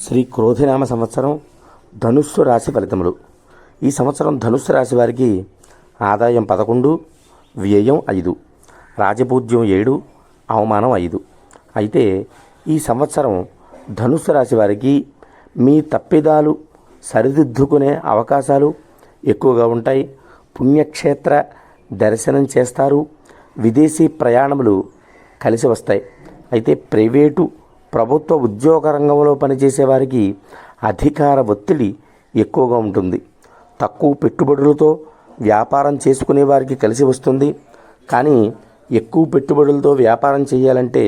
శ్రీ క్రోధినామ సంవత్సరం ధనుస్సు రాశి ఫలితములు. ఈ సంవత్సరం ధనుస్సు రాశి వారికి ఆదాయం 11, వ్యయం 5, రాజపూజ్యం 7, అవమానం 5. అయితే ఈ సంవత్సరం ధనుస్సు రాశి వారికి మీ తప్పిదాలు సరిదిద్దుకునే అవకాశాలు ఎక్కువగా ఉంటాయి. పుణ్యక్షేత్ర దర్శనం చేస్తారు. విదేశీ ప్రయాణములు కలిసి వస్తాయి. అయితే ప్రైవేటు ప్రభుత్వ ఉద్యోగ రంగంలో పనిచేసే వారికి అధికార ఒత్తిడి ఎక్కువగా ఉంటుంది. తక్కువ పెట్టుబడులతో వ్యాపారం చేసుకునే వారికి కలిసి వస్తుంది. కానీ ఎక్కువ పెట్టుబడులతో వ్యాపారం చేయాలంటే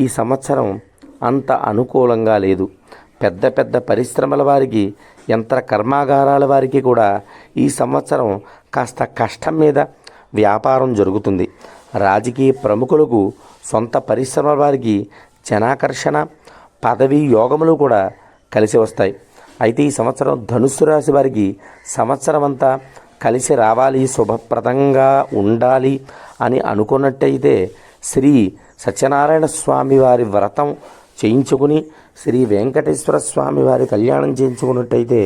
ఈ సంవత్సరం అంత అనుకూలంగా లేదు. పెద్ద పెద్ద పరిశ్రమల వారికి, యంత్ర కర్మాగారాల వారికి కూడా ఈ సంవత్సరం కాస్త కష్టం మీద వ్యాపారం జరుగుతుంది. రాజకీయ ప్రముఖులకు, సొంత పరిశ్రమల వారికి జనాకర్షణ, పదవి యోగములు కూడా కలిసి వస్తాయి. అయితే ఈ సంవత్సరం ధనుస్సు రాశి వారికి సంవత్సరం అంతా కలిసి రావాలి, శుభప్రదంగా ఉండాలి అని అనుకున్నట్టయితే శ్రీ సత్యనారాయణ స్వామి వారి వ్రతం చేయించుకుని, శ్రీ వెంకటేశ్వర స్వామి వారి కళ్యాణం చేయించుకున్నట్టయితే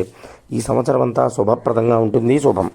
ఈ సంవత్సరం అంతా శుభప్రదంగా ఉంటుంది. శుభం.